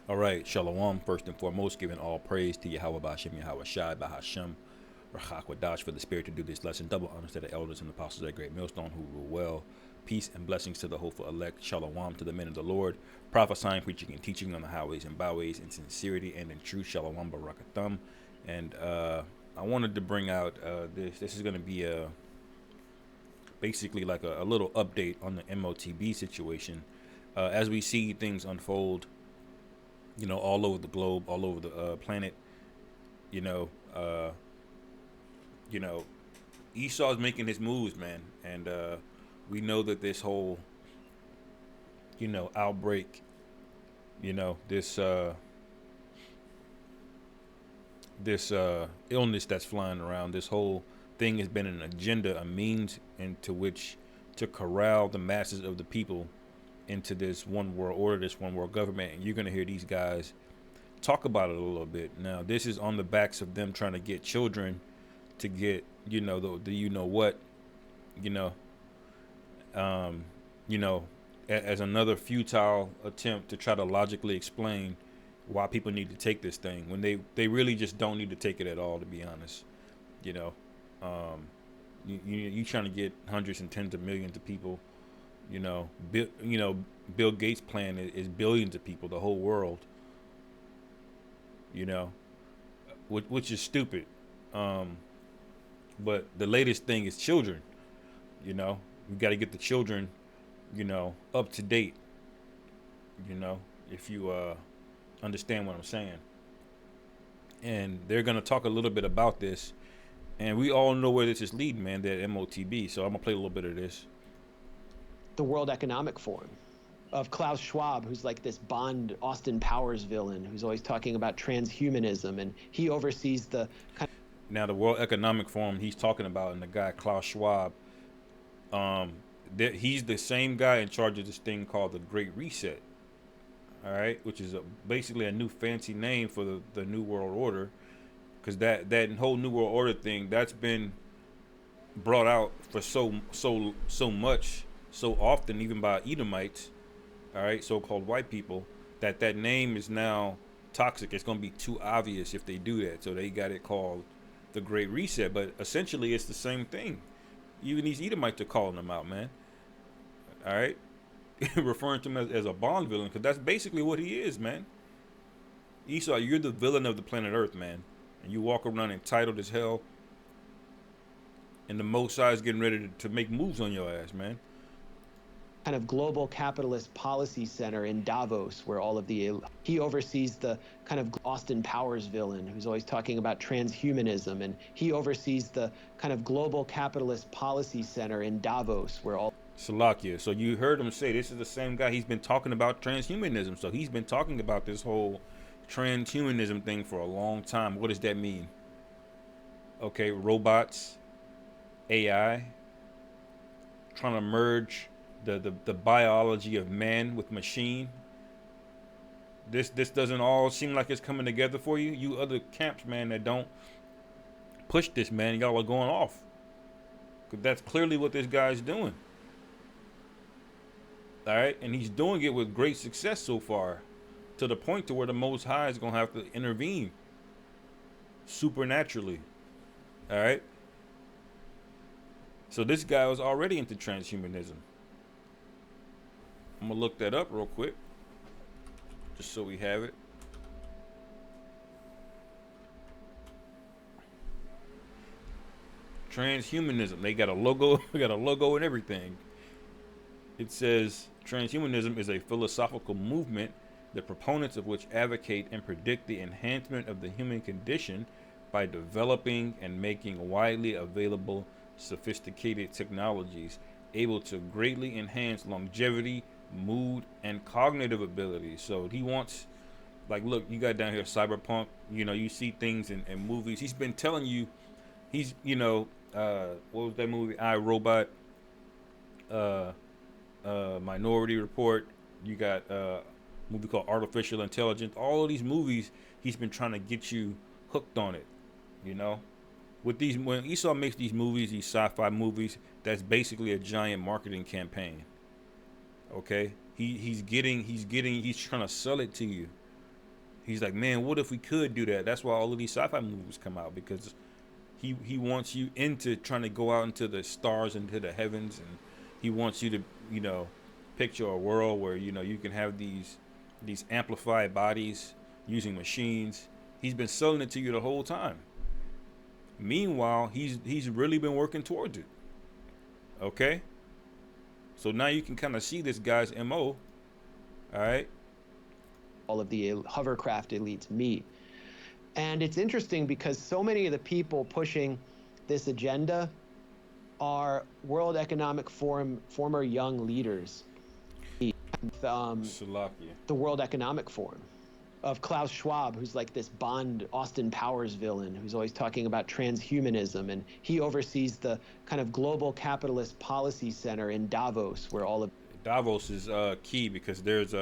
All right, Shalom. First and foremost, giving all praise to Yahweh Bashem, Yahweh Shai, Bahashem, Rachakwadash for the spirit to do this lesson. Double honors to the elders and apostles of that great millstone who rule well. Peace and blessings to the hopeful elect. Shalom to the men of the Lord. Prophesying, preaching, and teaching on the highways and byways in sincerity and in truth. Shalom Barakathum. And I wanted to bring out this. This is going to be basically like a little update on the MOTB situation. As we see things unfold, all over the globe, all over the planet, you know, uh, you know, Esau's making his moves, man, and we know that this whole, outbreak, this illness that's flying around, this whole thing has been an agenda, a means into which to corral the masses of the people into this one world order, this one world government, and you're gonna hear these guys talk about it a little bit. Now, this is on the backs of them trying to get children to get, the what, you know, um, as another futile attempt to try to logically explain why people need to take this thing when they really just don't need to take it at all, to be honest. You know, um, you trying to get hundreds and tens of millions of people. Bill Gates' plan is billions of people, the whole world. You know, which is stupid. Um, but the latest thing is children. We got to get the children, up to date. If you understand what I'm saying. And they're gonna talk a little bit about this, and we all know where this is leading, man. That MOTB. So I'm gonna play a little bit of this. The World Economic Forum of Klaus Schwab, who's like this Bond Austin Powers villain, who's always talking about transhumanism, and he oversees the kind Now, the World Economic Forum he's talking about, and the guy Klaus Schwab, um, he's the same guy in charge of this thing called the Great Reset. All right, which is basically a new fancy name for the New World Order, because that whole New World Order thing that's been brought out for so much, so often, even by Edomites, all right, so-called white people, that name is now toxic. It's going to be too obvious if they do that, so they got it called the Great Reset. But essentially, it's the same thing. Even these Edomites are calling them out, man. All right, referring to him as a Bond villain, because that's basically what he is, man. Esau, you're the villain of the planet Earth, man, and you walk around entitled as hell, and the Most High is getting ready to make moves on your ass, man. of global capitalist policy center in Davos, where all of he oversees the kind of Austin Powers villain, who's always talking about transhumanism, and he oversees the kind of global capitalist policy center in Davos, where all Salakia. So you heard him say this is the same guy. He's been talking about transhumanism. So he's been talking about this whole transhumanism thing for a long time. What does that mean? Okay, robots, AI, trying to merge the biology of man with machine. This doesn't all seem like it's coming together for you. You other camps, man, that don't push this, man, y'all are going off. Cause that's clearly what this guy's doing. All right, and he's doing it with great success so far, to the point to where the Most High is gonna have to intervene supernaturally. All right. So this guy was already into transhumanism. I'm gonna look that up real quick, just so we have it. Transhumanism. They got a logo. We got a logo and everything. It says transhumanism is a philosophical movement, the proponents of which advocate and predict the enhancement of the human condition by developing and making widely available sophisticated technologies able to greatly enhance longevity, mood, and cognitive abilities. So he wants, like, look, you got down here cyberpunk. You see things in movies. He's been telling you, he's, what was that movie? I, Robot, Minority Report. You got a movie called Artificial Intelligence. All of these movies, he's been trying to get you hooked on it. With these, when Esau makes these movies, these sci-fi movies, that's basically a giant marketing campaign. Okay, he's trying to sell it to you. He's like, man, what if we could do that? That's why all of these sci-fi movies come out, because he wants you into trying to go out into the stars, into the heavens, and he wants you to, picture a world where, you can have these amplified bodies using machines. He's been selling it to you the whole time. Meanwhile, he's really been working towards it. Okay? So now you can kind of see this guy's MO. All right? All of the hovercraft elites meet. And it's interesting because so many of the people pushing this agenda are World Economic Forum former young leaders. The World Economic Forum of Klaus Schwab, who's like this Bond Austin Powers villain, who's always talking about transhumanism, and he oversees the kind of global capitalist policy center in Davos, where all of Davos is key, because there's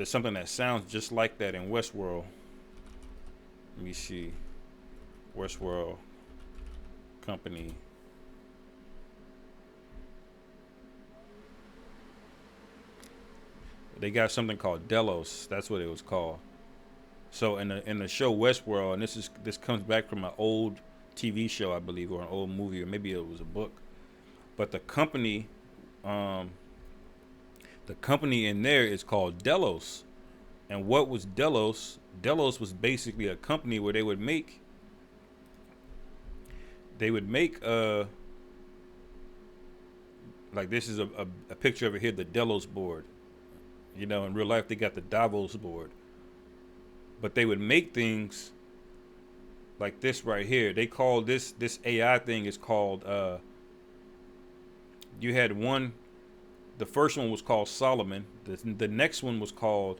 something that sounds just like that in Westworld. Let me see. Westworld company. They got something called Delos. That's what it was called. So in the show Westworld, and this comes back from an old TV show, I believe, or an old movie, or maybe it was a book. But the company in there is called Delos. And what was Delos? Delos was basically a company where they would make like, this is a picture over here, the Delos board. In real life they got the Davos board. But they would make things like this right here. They call this AI thing is called you had one, the first one was called Solomon. The next one was called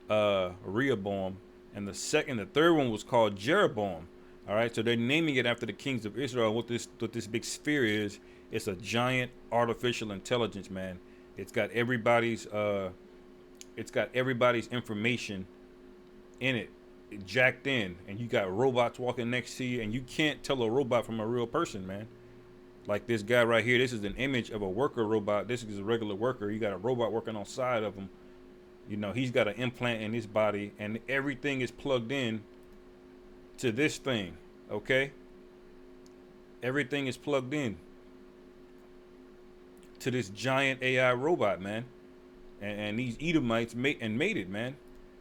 Rehoboam, and the third one was called Jeroboam. All right, so they're naming it after the kings of Israel. What this big sphere is, it's a giant artificial intelligence, man. It's got everybody's information in it, jacked in, and you got robots walking next to you, and you can't tell a robot from a real person, man. Like this guy right here, this is an image of a worker robot. This is a regular worker. You got a robot working on side of him. He's got an implant in his body, and everything is plugged in to this thing. Okay? Everything is plugged in to this giant AI robot, man. And these Edomites made it, man.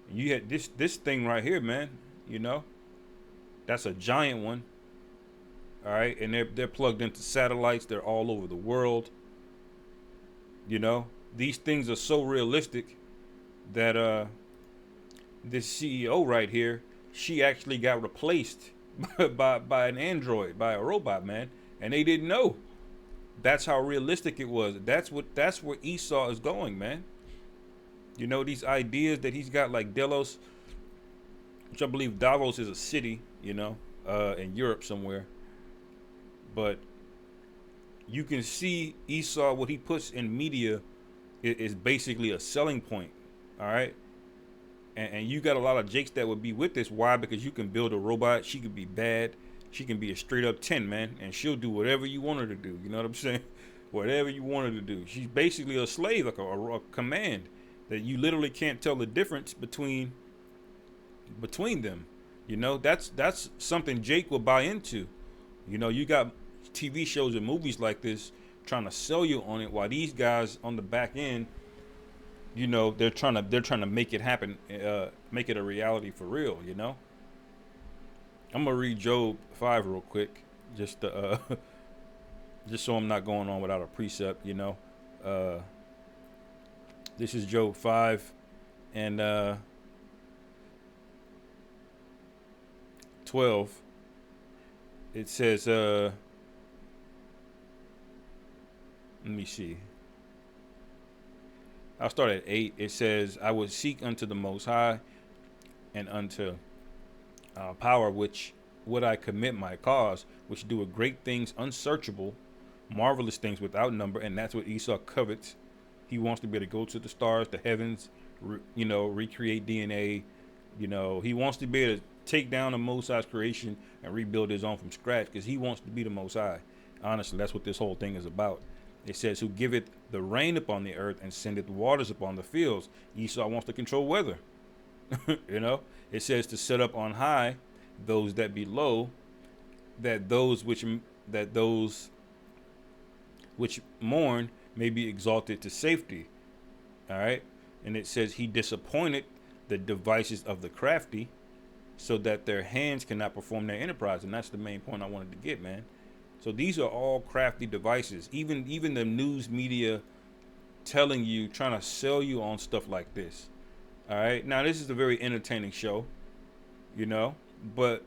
And you had this thing right here, man. That's a giant one. All right, and they're plugged into satellites. They're all over the world. These things are so realistic that this CEO right here, she actually got replaced by an android, by a robot, man, and they didn't know. That's how realistic it was. That's where Esau is going, man. These ideas that he's got, like Delos, which I believe Davos is a city, in Europe somewhere. But you can see Esau, what he puts in media is basically a selling point. All right. And you got a lot of jakes that would be with this. Why? Because you can build a robot. She could be bad. She can be a straight up 10, man. And she'll do whatever you want her to do. You know what I'm saying? Whatever you want her to do. She's basically a slave, like a command that you literally can't tell the difference between them. That's something Jake will buy into. You got TV shows and movies like this trying to sell you on it, while these guys on the back end, they're trying to make it happen, make it a reality for real. I'm gonna read Job 5 real quick, just so I'm not going on without a precept. This is Job 5 and 12. It says, let me see. I'll start at 8. It says, I would seek unto the Most High, and unto power, which would I commit my cause, which doeth great things unsearchable, marvelous things without number. And that's what Esau covets. He wants to be able to go to the stars, the heavens, recreate DNA. He wants to be able to take down the Most High's creation and rebuild his own from scratch, because he wants to be the Most High. Honestly, that's what this whole thing is about. It says, who giveth the rain upon the earth and sendeth waters upon the fields. Esau wants to control weather. You know, it says to set up on high those that be low, that those which mourn may be exalted to safety. All right, and it says he disappointed the devices of the crafty, so that their hands cannot perform their enterprise. And that's the main point I wanted to get, man. So these are all crafty devices. Even the news media telling you, trying to sell you on stuff like this. All right. Now this is a very entertaining show, you know, but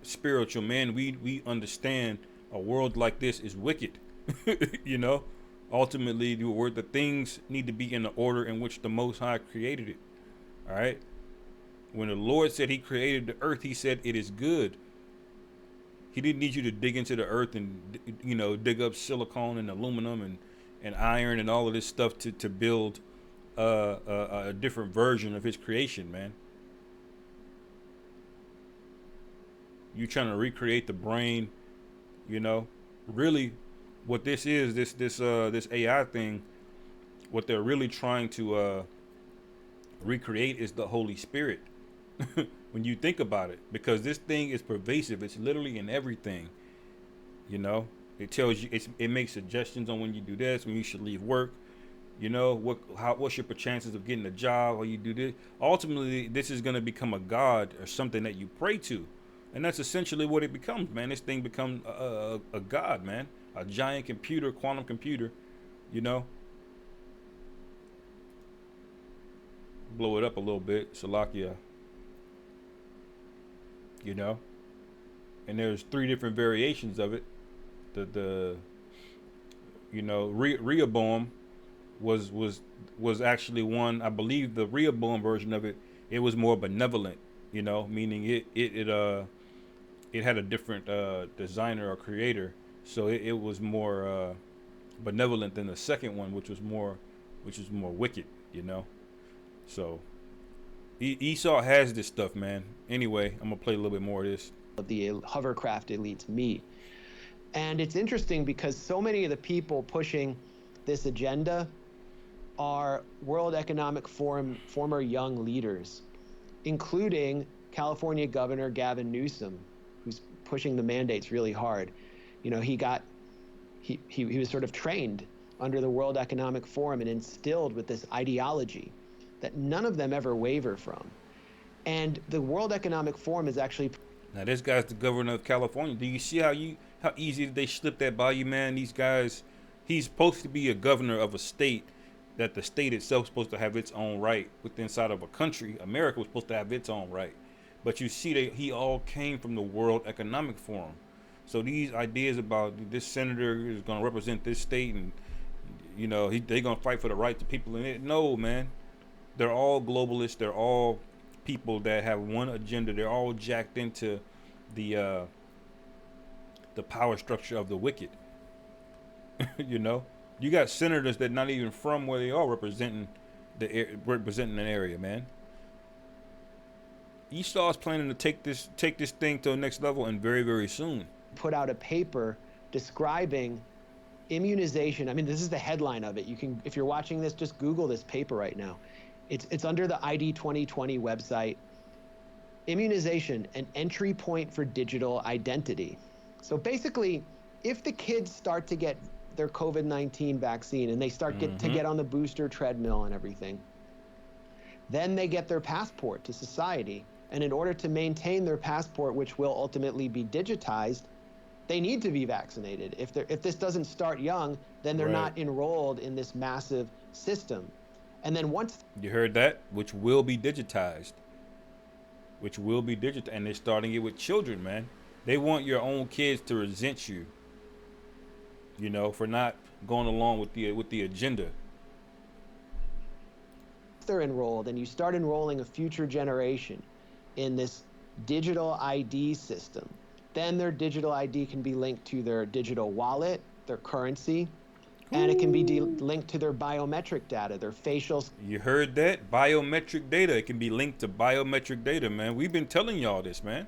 spiritual man, we understand a world like this is wicked. You know, ultimately the things need to be in the order in which the Most High created it. All right. When the Lord said he created the earth, he said it is good. He didn't need you to dig into the earth and, you know, dig up silicone and aluminum and iron and all of this stuff to build a different version of his creation, man. You trying to recreate the brain, you know? Really, what this is, this AI thing, what they're really trying to recreate is the Holy Spirit. When you think about it, because this thing is pervasive. It's literally in everything. You know, it tells you, it makes suggestions on when you do this, when you should leave work. You know, what's your chances of getting a job while you do this. Ultimately, this is going to become a god or something that you pray to, and that's essentially what it becomes, man. This thing becomes a god, man, a giant computer, quantum computer. You know, blow it up a little bit, Salakia. You know, and there's 3 different variations of it. The you know, Rehoboam was actually one. I believe the Rehoboam version of it, it was more benevolent, you know, meaning it had a different designer or creator, so it was more benevolent than the second one, which was more wicked, you know. So Esau has this stuff, man. Anyway, I'm gonna play a little bit more of this. The hovercraft elites meet. And it's interesting because so many of the people pushing this agenda are World Economic Forum former young leaders, including California Governor Gavin Newsom, who's pushing the mandates really hard. You know, he was sort of trained under the World Economic Forum and instilled with this ideology that none of them ever waver from. And the World Economic Forum is actually... Now this guy's the governor of California. Do you see how easy they slip that by you, man? These guys, he's supposed to be a governor of a state that the state itself is supposed to have its own right within inside of a country. America was supposed to have its own right. But you see that he all came from the World Economic Forum. So these ideas about this senator is going to represent this state and, you know, they're going to fight for the rights of people in it. No, man. They're all globalists. They're all people that have one agenda. They're all jacked into the power structure of the wicked. You know, you got senators that not even from where they are representing an area, man. Esau's planning to take this thing to the next level, and very, very soon. Put out a paper describing immunization. I mean, this is the headline of it. You can, if you're watching this, just Google this paper right now. It's under the ID 2020 website. Immunization, an entry point for digital identity. So basically, if the kids start to get their COVID-19 vaccine and they start to get on the booster treadmill and everything, then they get their passport to society. And in order to maintain their passport, which will ultimately be digitized, they need to be vaccinated. If this doesn't start young, then they're not enrolled in this massive system. And then once... You heard that? Which will be digitized. And they're starting it with children, man. They want your own kids to resent you, you know, for not going along with the agenda. They're enrolled, and you start enrolling a future generation in this digital ID system. Then their digital ID can be linked to their digital wallet, their currency, and it can be linked to their biometric data, their facial... You heard that? Biometric data. It can be linked to biometric data, man. We've been telling y'all this, man.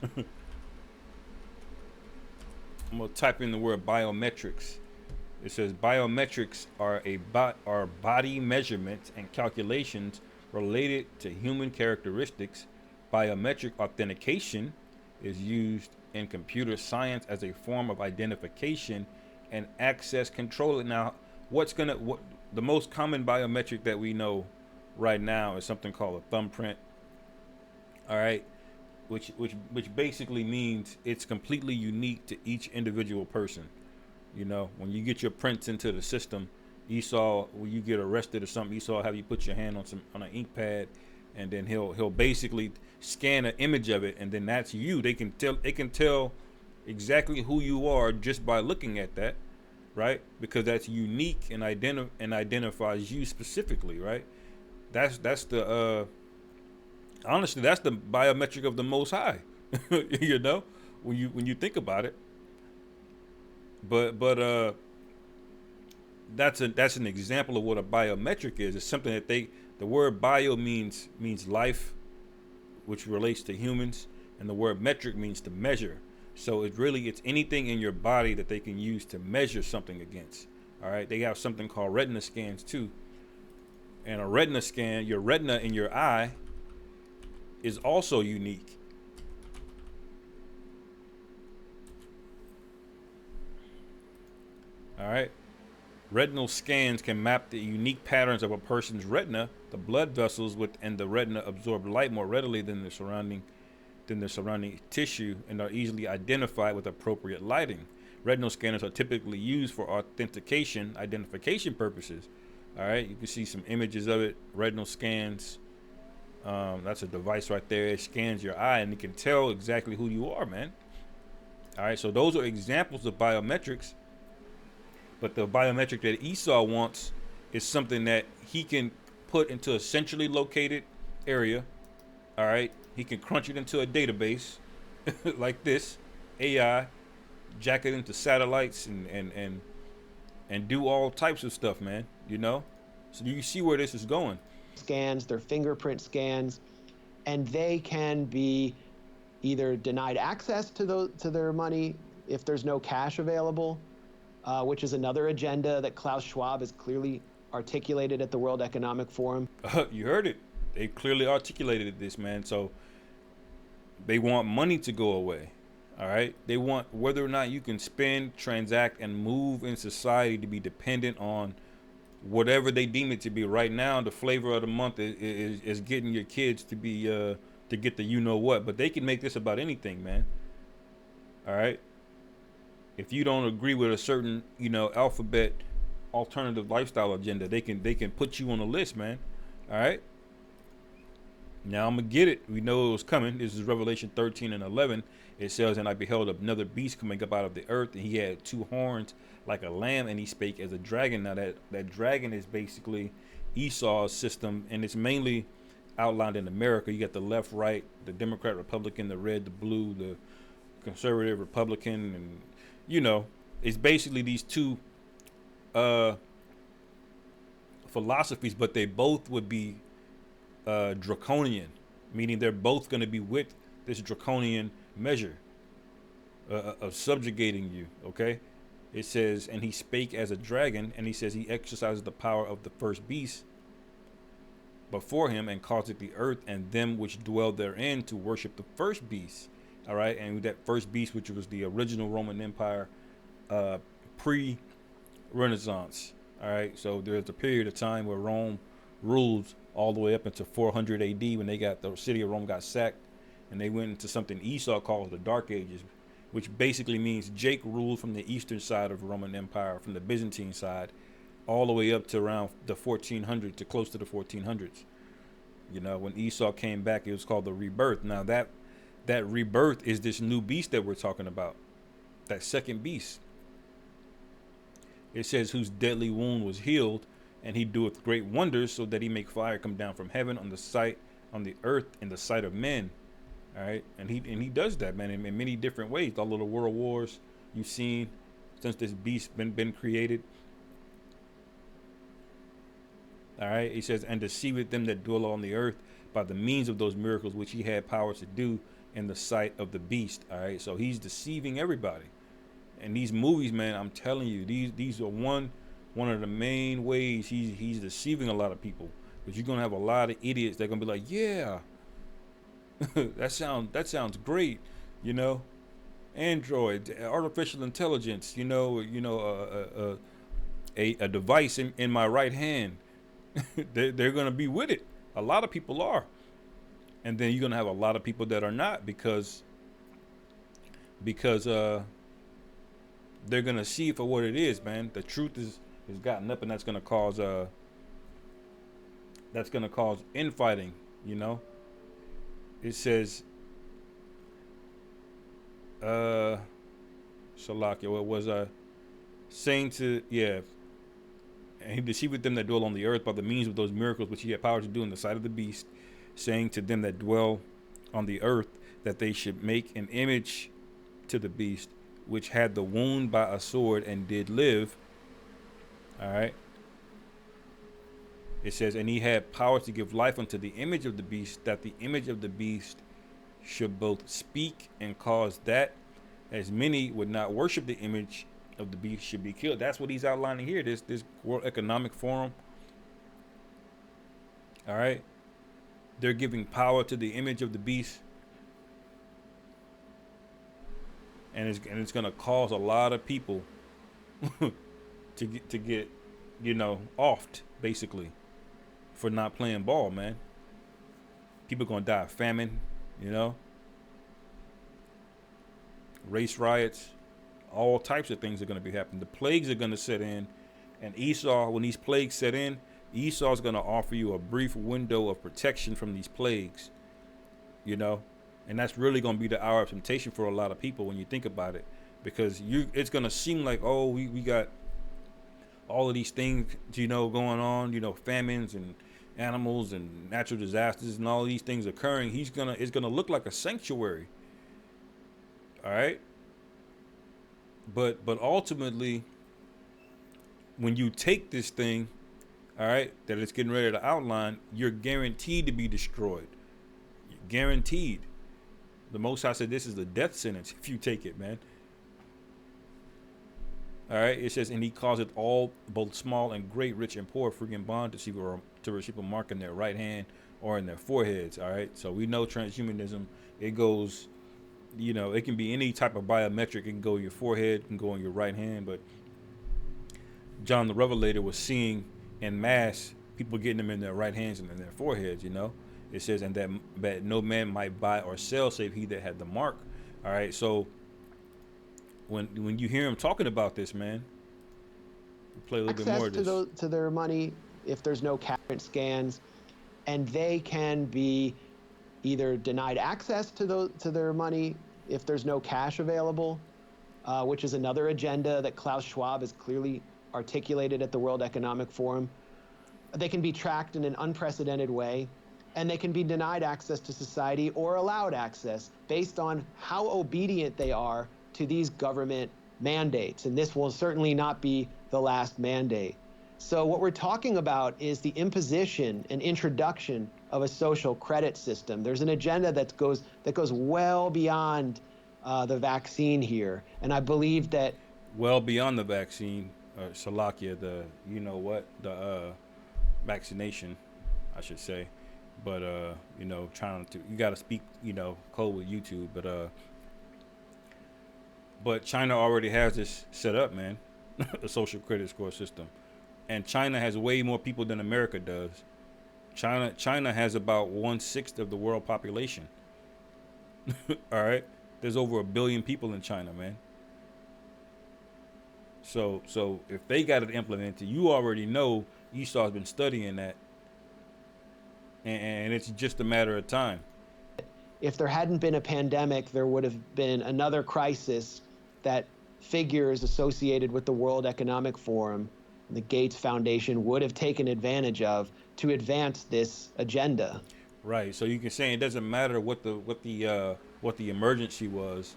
I'm going to type in the word biometrics. It says biometrics are body measurements and calculations related to human characteristics. Biometric authentication is used in computer science as a form of identification and access control. Now, what the most common biometric that we know right now is something called a thumbprint. All right, which basically means it's completely unique to each individual person. You know, when you get your prints into the system, Esau, when you get arrested or something, Esau have you put your hand on an ink pad, and then he'll basically scan an image of it, and then that's you. They can tell exactly who you are just by looking at that, right? Because that's unique and identifies you specifically, right? That's the honestly, that's the biometric of the Most High. You know, when you think about it. But that's an example of what a biometric is. It's something that the word bio means life, which relates to humans, and the word metric means to measure. So it's anything in your body that they can use to measure something against. All right, they have something called retina scans too. And a retina scan, your retina in your eye, is also unique. All right. Retinal scans can map the unique patterns of a person's retina. The blood vessels within the retina absorb light more readily than the surrounding tissue and are easily identified with appropriate lighting. Retinal scanners are typically used for identification purposes. All right, you can see some images of it. Retinal scans. That's a device right there. It scans your eye and it can tell exactly who you are, man. All right, so those are examples of biometrics. But the biometric that Esau wants is something that he can put into a centrally located area. All right, he can crunch it into a database like this, AI, jack it into satellites and do all types of stuff, man. You know, so you see where this is going. Scans, their fingerprint scans, and they can be either denied access to their money if there's no cash available, which is another agenda that Klaus Schwab has clearly articulated at the World Economic Forum. You heard it. They clearly articulated this, man. So they want money to go away. All right. They want whether or not you can spend, transact, and move in society to be dependent on whatever they deem it to be. Right now, the flavor of the month is getting your kids to be to get the you know what. But they can make this about anything, man. All right. If you don't agree with a certain, alphabet alternative lifestyle agenda, they can put you on a list, man. All right. Now I'm gonna get it. We know it was coming. This is Revelation 13:11. It says, "And I beheld another beast coming up out of the earth, and he had two horns like a lamb, and he spake as a dragon." Now that dragon is basically Esau's system, and it's mainly outlined in America. You got the left, right, the Democrat, Republican, the red, the blue, the conservative, Republican, and it's basically these two philosophies, but they both would be draconian, meaning they're both going to be with this draconian measure of subjugating you. Okay, it says, "And he spake as a dragon," and he says he exercises the power of the first beast before him, and caused the earth and them which dwell therein to worship the first beast. All right, and that first beast, which was the original Roman Empire, pre-Renaissance. All right, so there's a period of time where Rome ruled all the way up into 400 AD when the city of Rome got sacked, and they went into something Esau calls the Dark Ages, which basically means Jake ruled from the eastern side of the Roman Empire, from the Byzantine side, all the way up to around the 1400s, to close to the 1400s. When Esau came back, it was called the rebirth. Now that rebirth is this new beast that we're talking about, that second beast. It says, "Whose deadly wound was healed, and he doeth great wonders, so that he make fire come down from heaven on the earth in the sight of men." All right, and he does that, man, in many different ways. All of the world wars you've seen since this beast been created. All right, he says, "And deceiveth them that dwell on the earth by the means of those miracles which he had power to do in the sight of the beast." All right, so he's deceiving everybody. And these movies, man, I'm telling you, these are one of the main ways he's deceiving a lot of people. Because you're gonna have a lot of idiots that are gonna be like, yeah, that sounds great, you know, Android, artificial intelligence, a device in my right hand. They're gonna be with it. A lot of people are, and then you're gonna have a lot of people that are not because they're gonna see it for what it is, man. The truth is gotten up, and that's gonna cause infighting. You know, it says, Shalakia, what was saying to and he deceived them that dwell on the earth by the means of those miracles which he had power to do in the sight of the beast, saying to them that dwell on the earth that they should make an image to the beast, which had the wound by a sword and did live. All right. It says, and he had power to give life unto the image of the beast, that the image of the beast should both speak and cause that as many would not worship the image of the beast should be killed. That's what he's outlining here. This World Economic Forum. All right. They're giving power to the image of the beast. And it's gonna cause a lot of people to get offed, basically, for not playing ball, man. People gonna die of famine, race riots, all types of things are gonna be happening. The plagues are gonna set in, and Esau, when these plagues set in, Esau's gonna offer you a brief window of protection from these plagues, and that's really gonna be the hour of temptation for a lot of people when you think about it, because it's gonna seem like, oh, we got all of these things, going on, famines and animals and natural disasters and all these things occurring. It's gonna look like a sanctuary. All right. But ultimately, when you take this thing, all right, that it's getting ready to outline, you're guaranteed to be destroyed. You're guaranteed. The Most High said this is a death sentence if you take it, man. All right, it says, and he causeth all, both small and great, rich and poor, free and bond, to receive a mark in their right hand or in their foreheads. All right, so we know transhumanism, it goes, it can be any type of biometric. It can go in your forehead, it can go in your right hand. But John the Revelator was seeing en masse people getting them in their right hands and in their foreheads. It says, and that no man might buy or sell save he that had the mark. All right, so when you hear him talking about this, man, play a little bit more of this. To their money if there's no current scans, and they can be either denied access to their money if there's no cash available, which is another agenda that Klaus Schwab has clearly articulated at the World Economic Forum. They can be tracked in an unprecedented way, and they can be denied access to society or allowed access based on how obedient they are to these government mandates. And this will certainly not be the last mandate. So what we're talking about is the imposition and introduction of a social credit system. There's an agenda that goes well beyond the vaccine here. And I believe that well beyond the vaccine, Salakia, the vaccination, I should say. But trying to, you got to speak code with YouTube, but China already has this set up, man. A social credit score system. And China has way more people than America does. China has about 1/6 of the world population. All right, there's over 1 billion people in China, man. So if they got it implemented, you already know Esau's been studying that, and it's just a matter of time. If there hadn't been a pandemic, there would have been another crisis that figures associated with the World Economic Forum, the Gates Foundation, would have taken advantage of to advance this agenda. Right. So you can say it doesn't matter what the emergency was.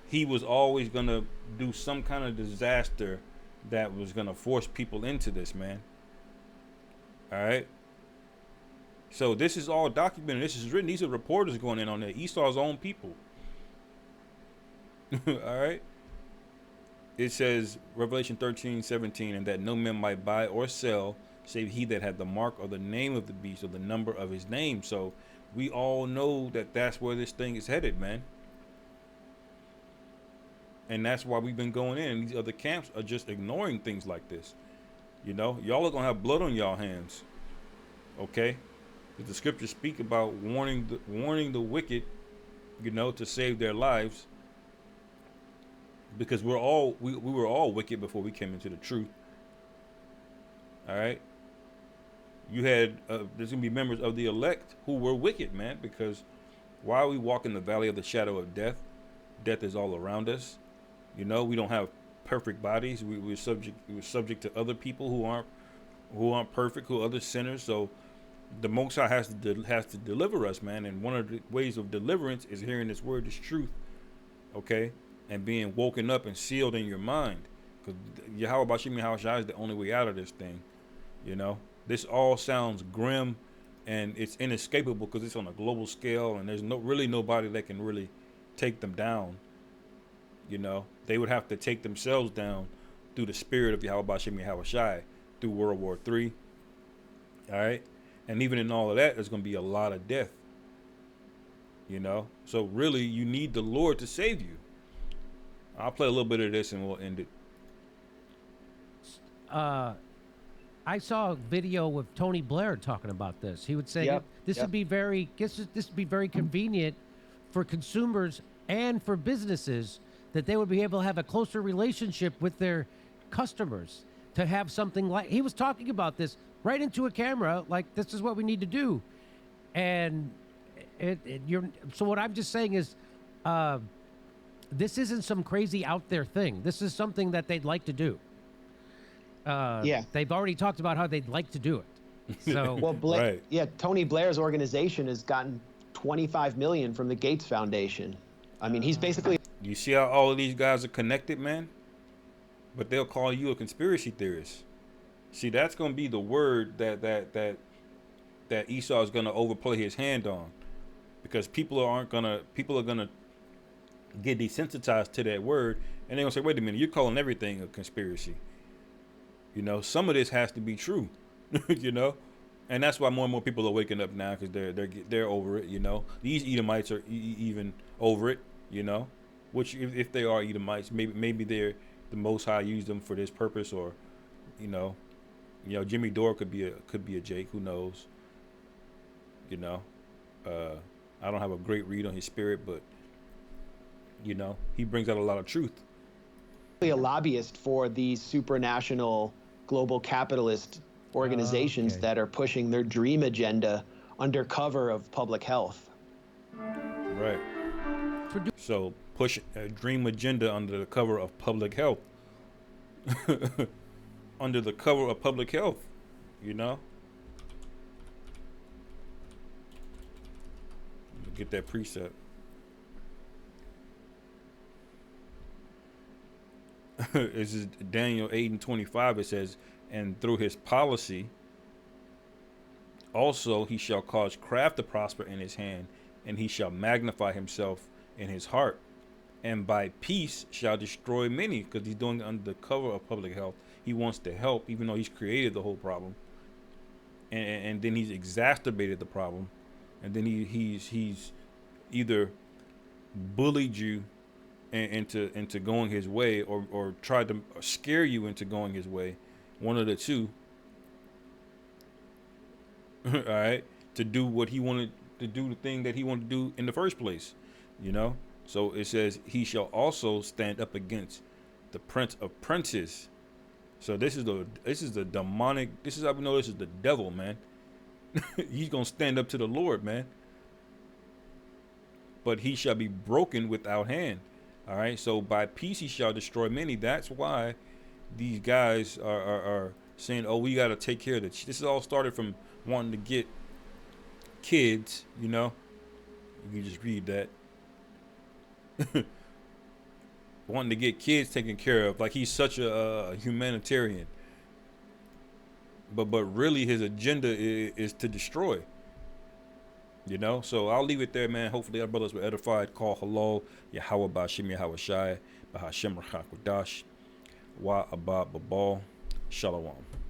He was always gonna do some kind of disaster that was gonna force people into this, man. All right. So this is all documented. This is written. These are reporters going in on it. Esau's own people. All right. it says Revelation 13:17, and that no man might buy or sell save he that had the mark or the name of the beast or the number of his name. So we all know that that's where this thing is headed, man. And that's why we've been going in. These other camps are just ignoring things like this. You know, y'all are gonna have blood on y'all hands. Okay, the scriptures speak about warning the wicked, you know, to save their lives. Because we were all wicked before we came into the truth. All right. You had there's gonna be members of the elect who were wicked, man. Because while we walk in the valley of the shadow of death, death is all around us. You know, we don't have perfect bodies. We're subject to other people who aren't perfect, who are other sinners. So the Most High has to deliver us, man. And one of the ways of deliverance is hearing this word, this truth, okay, and being woken up and sealed in your mind. Because Yahweh Bashim Yahushua is the only way out of this thing. You know, this all sounds grim, and it's inescapable because it's on a global scale, and there's really nobody that can really take them down. You know, they would have to take themselves down through the spirit of Yahweh Bashim Yahushua, through World War III. All right. And even in all of that, there's going to be a lot of death. You know, so really, you need the Lord to save you. I'll play a little bit of this and we'll end it. I saw a video with Tony Blair talking about this. He would say this would be very convenient for consumers and for businesses, that they would be able to have a closer relationship with their customers, to have something like, he was talking about this right into a camera, like, this is what we need to do. And so what I'm just saying is, this isn't some crazy out there thing. This is something that they'd like to do. They've already talked about how they'd like to do it. So well, Tony Blair's organization has gotten $25 million from the Gates Foundation. I mean, he's basically. You see how all of these guys are connected, man? But they'll call you a conspiracy theorist. See, that's gonna be the word that Esau is gonna overplay his hand on, because people are gonna get desensitized to that word, and they're gonna say, "Wait a minute, you're calling everything a conspiracy." You know, some of this has to be true. You know, and that's why more and more people are waking up now, because they're over it. You know, these Edomites are even over it. You know, which if they are Edomites, maybe they're the Most High used them for this purpose, or you know, Jimmy Dore could be a Jake. Who knows? You know, I don't have a great read on his spirit, but you know, he brings out a lot of truth. A lobbyist for these supranational global capitalist organizations that are pushing their dream agenda under cover of public health. Right. So push a dream agenda under the cover of public health. Under the cover of public health, you know. Get that precept. This is Daniel 8:25. It says, and through his policy also he shall cause craft to prosper in his hand, and he shall magnify himself in his heart, and by peace shall destroy many. Because he's doing it under the cover of public health. He wants to help, even though he's created the whole problem, and then he's exacerbated the problem, and then he's either bullied you into going his way, or tried to scare you into going his way, one of the two. All right, to do what he wanted to do, the thing that he wanted to do in the first place, you know. So it says he shall also stand up against the prince of princes. So this is the demonic. This is how we know this is the devil, man. He's gonna stand up to the Lord, man. But he shall be broken without hand. All right. So by peace he shall destroy many. That's why these guys are saying, "Oh, we got to take care of this." This is all started from wanting to get kids. You know, you can just read that. Wanting to get kids taken care of, like he's such a humanitarian. But really his agenda is to destroy. You know, so I'll leave it there, man. Hopefully our brothers were edified. Call halal, Yahweh Bashim Yahweh Shai, Bahashem Rachak Wadash. Wa Abba Babal. Shalom.